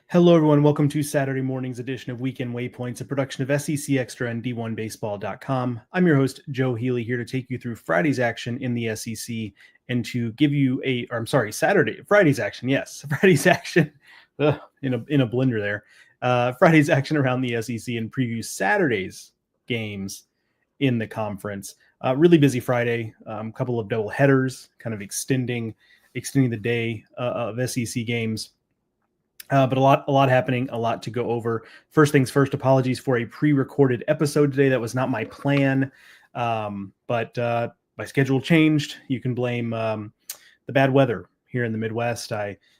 Hello, everyone. Welcome to Saturday morning's edition of Weekend Waypoints, a production of SEC Extra and D1Baseball.com. I'm your host, Joe Healy, here to take you through Friday's action in the SEC and to give you Friday's action. Yes, Friday's action in a blender there. Friday's action around the SEC and preview Saturday's games in the conference. Really busy Friday. Couple of double headers, kind of extending the day of SEC games. But a lot happening, a lot to go over. First things first, apologies for a pre-recorded episode today. That was not my plan, but my schedule changed. You can blame the bad weather here in the Midwest.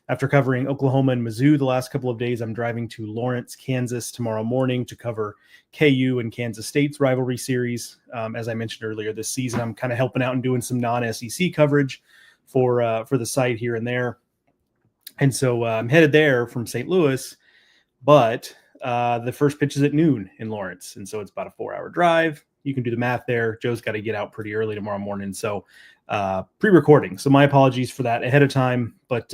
After covering Oklahoma and Mizzou the last couple of days, I'm driving to Lawrence, Kansas tomorrow morning to cover KU and Kansas State's rivalry series. As I mentioned earlier this season, I'm kind of helping out and doing some non-SEC coverage for the site here and there. And so I'm headed there from St. Louis, but the first pitch is at noon in Lawrence. And so it's about a 4-hour drive. You can do the math there. Joe's got to get out pretty early tomorrow morning. So pre-recording. So my apologies for that ahead of time, but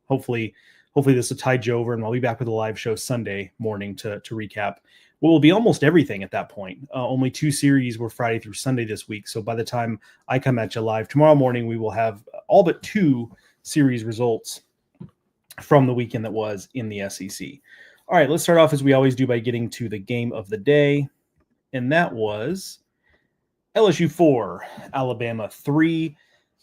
hopefully this will tide Joe over, and I'll be back with a live show Sunday morning to recap what will be almost everything at that point. Only 2 series were Friday through Sunday this week. So by the time I come at you live tomorrow morning, we will have all but 2 series results from the weekend that was in the SEC. All right, let's start off as we always do by getting to the game of the day. And that was LSU 4, Alabama 3.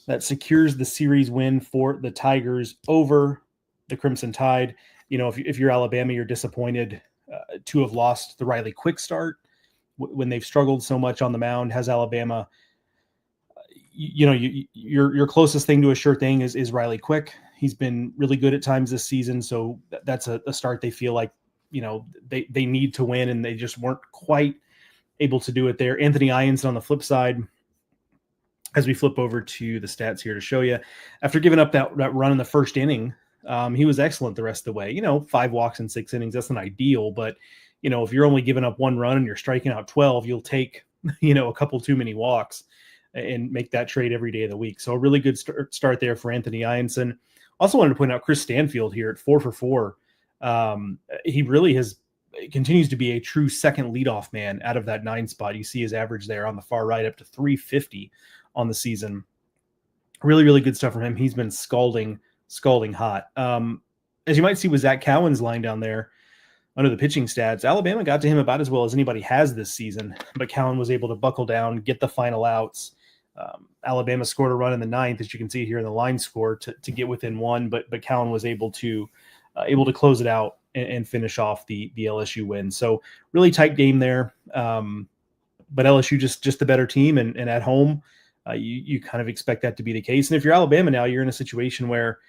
That secures the series win for the Tigers over the Crimson Tide. You know, if you're Alabama, you're disappointed to have lost the Riley Quick start when they've struggled so much on the mound. Has Alabama, your closest thing to a sure thing is Riley Quick. He's been really good at times this season, so that's a start they feel like, they need to win, and they just weren't quite able to do it there. Anthony Ianson on the flip side, as we flip over to the stats here to show you, after giving up that run in the first inning, he was excellent the rest of the way. 5 walks in 6 innings, that's not ideal, but, if you're only giving up 1 run and you're striking out 12, you'll take, a couple too many walks and make that trade every day of the week. So a really good start there for Anthony Ianson. Also wanted to point out Chris Stanfield here at 4 for 4. He really continues to be a true second leadoff man out of that 9 spot. You see his average there on the far right up to 350 on the season. Really, really good stuff from him. He's been scalding hot. As you might see with Zach Cowan's line down there under the pitching stats, Alabama got to him about as well as anybody has this season, but Cowan was able to buckle down, get the final outs. Alabama scored a run in the 9th, as you can see here in the line score, to get within 1, but Cowan was able to close it out and finish off the LSU win. So really tight game there, but LSU just the better team, and at home you kind of expect that to be the case. And if you're Alabama now, you're in a situation where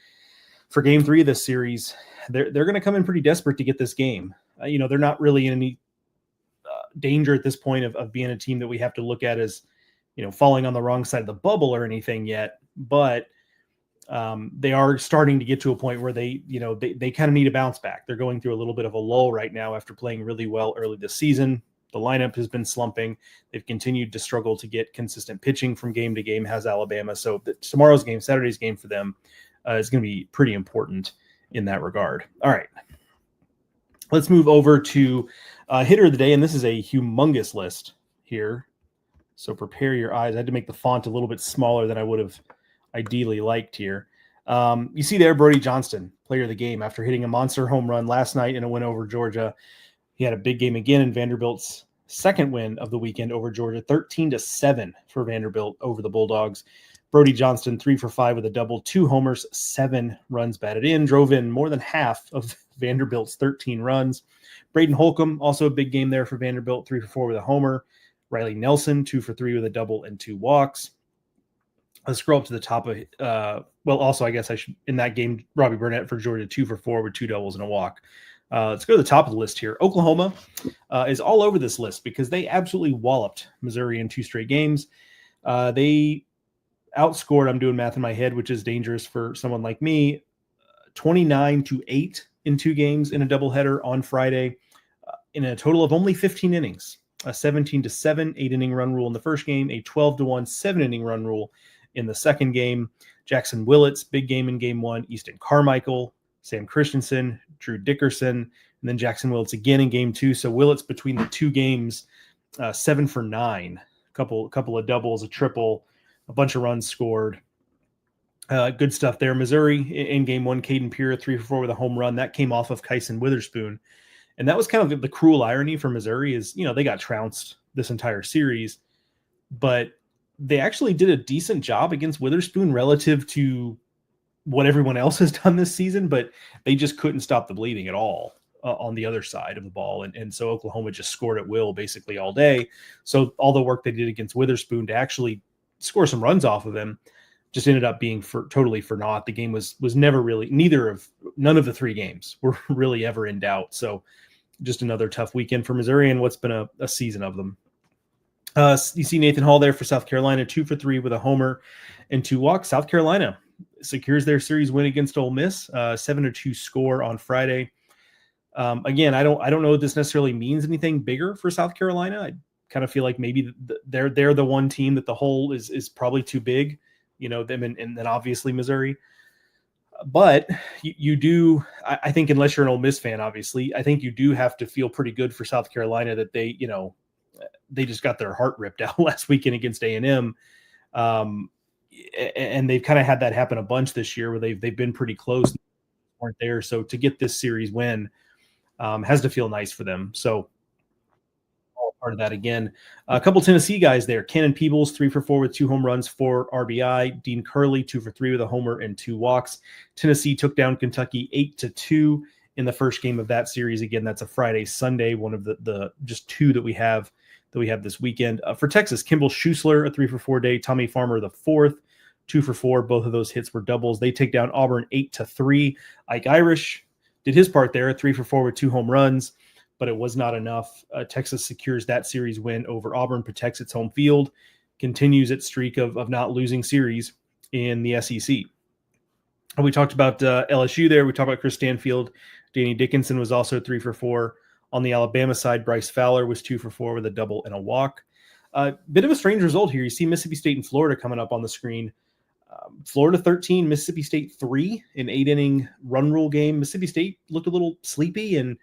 for game 3 of this series, they're going to come in pretty desperate to get this game. They're not really in any danger at this point of being a team that we have to look at as falling on the wrong side of the bubble or anything yet, but they are starting to get to a point where they kind of need a bounce back. They're going through a little bit of a lull right now after playing really well early this season. The lineup has been slumping. They've continued to struggle to get consistent pitching from game to game, has Alabama. So tomorrow's game, Saturday's game for them, is going to be pretty important in that regard. All right, let's move over to hitter of the day, and this is a humongous list here. So prepare your eyes. I had to make the font a little bit smaller than I would have ideally liked here. You see there, Brody Johnston, player of the game, after hitting a monster home run last night in a win over Georgia. He had a big game again in Vanderbilt's second win of the weekend over Georgia, 13-7 for Vanderbilt over the Bulldogs. Brody Johnston, 3 for 5 with a double, 2 homers, 7 runs batted in, drove in more than half of Vanderbilt's 13 runs. Braden Holcomb, also a big game there for Vanderbilt, 3 for 4 with a homer. Riley Nelson, 2 for 3 with a double and 2 walks. Let's scroll up to the top of also, I guess I should, in that game, Robbie Burnett for Georgia, 2 for 4 with 2 doubles and a walk. Let's go to the top of the list here. Oklahoma is all over this list because they absolutely walloped Missouri in 2 straight games. They outscored, I'm doing math in my head, which is dangerous for someone like me, 29-8 in 2 games in a doubleheader on Friday, in a total of only 15 innings. A 17-7 8-inning run rule in the first game, a 12-1 7-inning run rule in the second game. Jackson Willett's big game in game 1. Easton Carmichael Sam Christensen, Drew Dickerson, and then Jackson Willits again in game 2. So Willits between the 2 games, 7 for 9, couple of doubles, a triple, a bunch of runs scored. Good stuff there. Missouri in game 1, Caden Pura 3 for 4 with a home run. That came off of Kyson Witherspoon. And that was kind of the cruel irony for Missouri is, they got trounced this entire series, but they actually did a decent job against Witherspoon relative to what everyone else has done this season, but they just couldn't stop the bleeding at all on the other side of the ball. And so Oklahoma just scored at will basically all day. So all the work they did against Witherspoon to actually score some runs off of him just ended up being totally for naught. The game was never really, none of the 3 games were really ever in doubt. So just another tough weekend for Missouri and what's been a season of them. You see Nathan Hall there for South Carolina, 2 for 3 with a homer and 2 walks. South Carolina secures their series win against Ole Miss, 7-2 score on Friday. Again, I don't know if this necessarily means anything bigger for South Carolina. I kind of feel like maybe they're the one team that the whole is probably too big, them and then obviously Missouri. But you do, I think, unless you're an Ole Miss fan, obviously, I think you do have to feel pretty good for South Carolina that they just got their heart ripped out last weekend against A&M. And they've kind of had that happen a bunch this year where they've been pretty close, weren't there. So to get this series win has to feel nice for them. So all part of that again. A couple Tennessee guys there. Cannon Peebles, 3 for 4 with 2 home runs, 4 RBI. Dean Curley, 2 for 3 with a homer and 2 walks. Tennessee took down Kentucky 8-2 in the first game of that series. Again, that's a Friday, Sunday, one of the just 2 that we have this weekend. For Texas, Kimball Schuessler, a 3 for 4 day. Tommy Farmer, the 4th, 2 for 4. Both of those hits were doubles. They take down Auburn 8-3. Ike Irish did his part there, 3 for 4 with 2 home runs, but it was not enough. Texas secures that series win over Auburn, protects its home field, continues its streak of not losing series in the SEC. We talked about LSU there. We talked about Chris Stanfield. Danny Dickinson was also 3 for 4. On the Alabama side, Bryce Fowler was 2 for 4 with a double and a walk. Bit of a strange result here. You see Mississippi State and Florida coming up on the screen. Florida 13, Mississippi State 3, an 8-inning run rule game. Mississippi State looked a little sleepy, and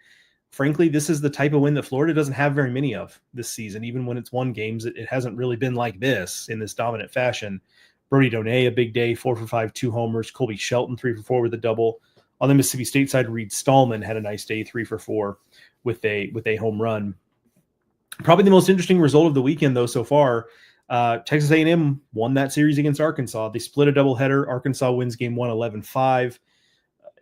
frankly, this is the type of win that Florida doesn't have very many of this season. Even when it's won games, it hasn't really been like this in this dominant fashion. Brody Donay, a big day, 4 for 5, 2 homers. Colby Shelton, 3 for 4 with a double. On the Mississippi State side, Reed Stallman had a nice day, 3 for 4 with a home run. Probably the most interesting result of the weekend, though, so far, Texas A&M won that series against Arkansas. They split a doubleheader. Arkansas wins game 1, 11-5.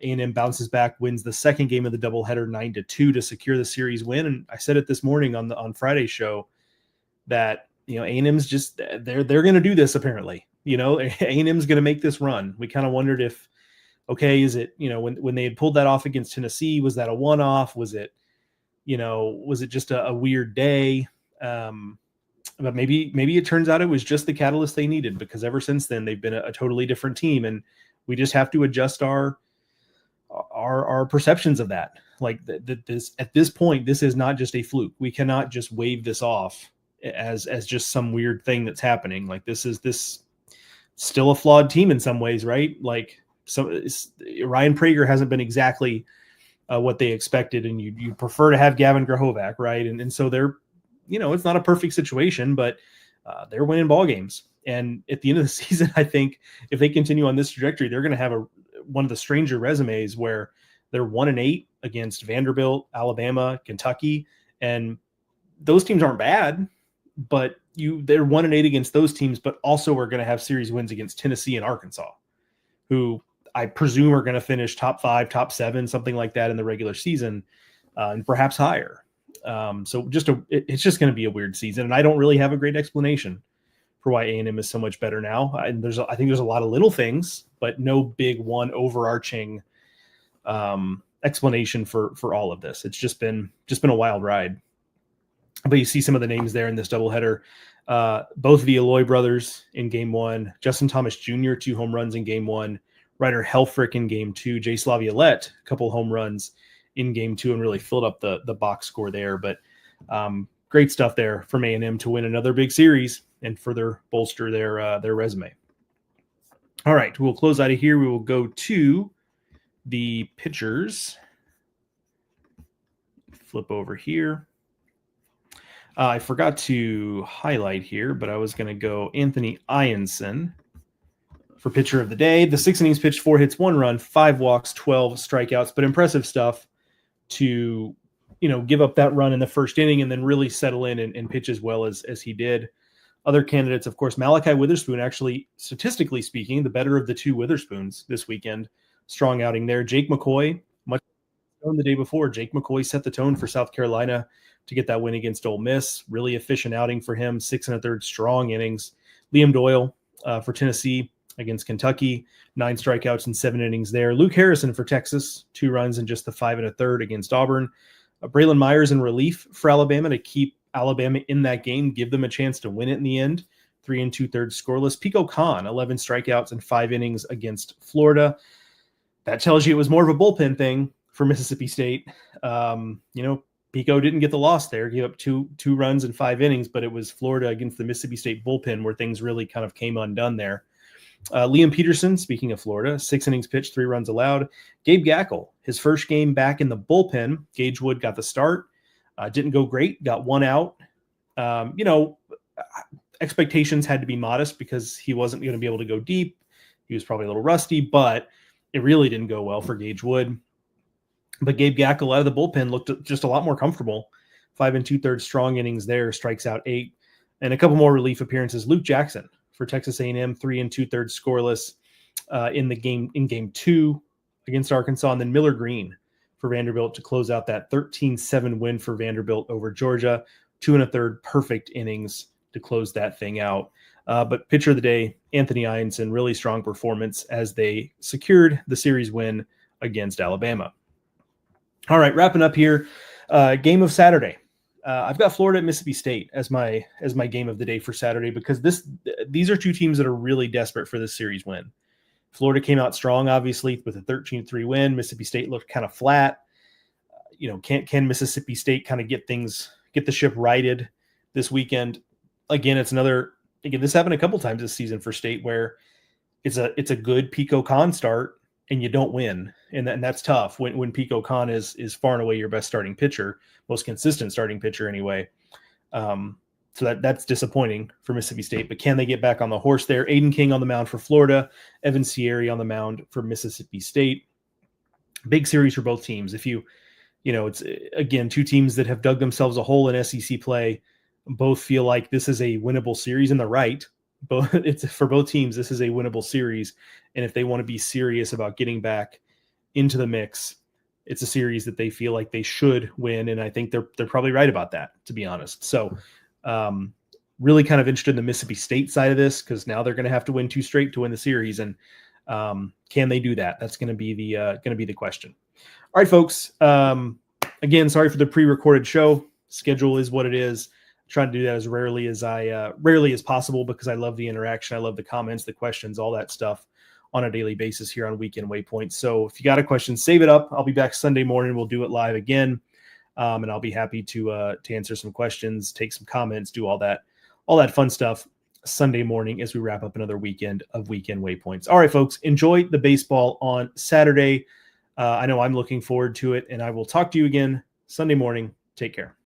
A&M bounces back, wins the second game of the doubleheader 9-2 to secure the series win. And I said it this morning on Friday's show that A&M's just they're going to do this apparently. A&M's going to make this run. We kind of wondered if, okay, is it when they had pulled that off against Tennessee, was that a one-off? Was it just a weird day? But maybe it turns out it was just the catalyst they needed, because ever since then they've been a totally different team, and we just have to adjust our perceptions of that. Like this at this point, this is not just a fluke. We cannot just wave this off as just some weird thing that's happening. Like this still a flawed team in some ways, right? Like Ryan Prager hasn't been exactly what they expected, and you prefer to have Gavin Grahovac, right? And so they're, it's not a perfect situation, but they're winning ball games. And at the end of the season, I think if they continue on this trajectory, they're going to have one of the stranger resumes where they're 1-8 against Vanderbilt, Alabama, Kentucky, and those teams aren't bad, but they're 1-8 against those teams, but also are going to have series wins against Tennessee and Arkansas, who I presume are going to finish top 5, top 7, something like that in the regular season, and perhaps higher. So it's just going to be a weird season, and I don't really have a great explanation for why A&M is so much better now. And I think there's a lot of little things, but no big one overarching explanation for all of this. It's just been a wild ride. But you see some of the names there in this doubleheader. Both the Eloy brothers in game 1, Justin Thomas Jr., 2 home runs in game 1, Ryder Helfrich in game 2, Jay Slaviolette, a couple home runs in game 2, and really filled up the box score there. But great stuff there from A&M to win another big series and further bolster their resume. All right, we'll close out of here. We will go to the pitchers, flip over here. I forgot to highlight here, but I was going to go Anthony Ianson for pitcher of the day. The 6 innings pitched, 4 hits, 1 run, 5 walks, 12 strikeouts, but impressive stuff to, give up that run in the first inning and then really settle in and pitch as well as he did. Other candidates, of course, Malachi Witherspoon, actually, statistically speaking, the better of the 2 Witherspoons this weekend. Strong outing there. Jake McCoy, much the day before. Jake McCoy set the tone for South Carolina to get that win against Ole Miss. Really efficient outing for him. 6 1/3 strong innings. Liam Doyle for Tennessee against Kentucky. 9 strikeouts in 7 innings there. Luke Harrison for Texas. 2 runs in just the 5 1/3 against Auburn. Braylon Myers in relief for Alabama to keep Alabama in that game, give them a chance to win it in the end. 3 2/3 scoreless. Pico Khan, 11 strikeouts in 5 innings against Florida. That tells you it was more of a bullpen thing for Mississippi State. Pico didn't get the loss there, gave up two runs in 5 innings, but it was Florida against the Mississippi State bullpen where things really kind of came undone there. Liam Peterson, speaking of Florida, 6 innings pitched, 3 runs allowed. Gabe Gackle, his first game back in the bullpen. Gage Wood got the start. Didn't go great, got 1 out. Expectations had to be modest because he wasn't going to be able to go deep. He was probably a little rusty, but it really didn't go well for Gage Wood. But Gabe Gackle out of the bullpen looked just a lot more comfortable. 5 2/3 strong innings there, strikes out 8. And a couple more relief appearances. Luke Jackson for Texas A&M, 3 2/3 scoreless in game 2 against Arkansas. And then Miller Green for Vanderbilt to close out that 13-7 win for Vanderbilt over Georgia. 2 1/3 perfect innings to close that thing out. But pitcher of the day, Anthony Ianson, really strong performance as they secured the series win against Alabama. All right, wrapping up here. Game of Saturday. I've got Florida at Mississippi State as my game of the day for Saturday because these are 2 teams that are really desperate for this series win. Florida came out strong, obviously, with a 13-3 win. Mississippi State looked kind of flat. Can Mississippi State kind of get the ship righted this weekend? Again, this happened a couple times this season for State where it's a good Pico Khan start and you don't win. And that's tough when Pico Khan is far and away your best starting pitcher, most consistent starting pitcher anyway. So that's disappointing for Mississippi State, but can they get back on the horse there? Aiden King on the mound for Florida, Evan Sierra on the mound for Mississippi State. Big series for both teams. It's again, 2 teams that have dug themselves a hole in SEC play. Both feel like this is a winnable series in the right. It's for both teams. This is a winnable series. And if they want to be serious about getting back into the mix, it's a series that they feel like they should win. And I think they're probably right about that, to be honest. So really kind of interested in the Mississippi State side of this because now they're going to have to win 2 straight to win the series. And can they do that? That's going to be the question. All right, folks. Again, sorry for the pre-recorded show. Schedule is what it is. Try to do that as rarely as possible because I love the interaction. I love the comments, the questions, all that stuff on a daily basis here on Weekend Waypoints. So if you got a question, save it up. I'll be back Sunday morning. We'll do it live again. And I'll be happy to answer some questions, take some comments, do all that fun stuff Sunday morning as we wrap up another weekend of Weekend Waypoints. All right, folks, enjoy the baseball on Saturday. I know I'm looking forward to it, and I will talk to you again Sunday morning. Take care.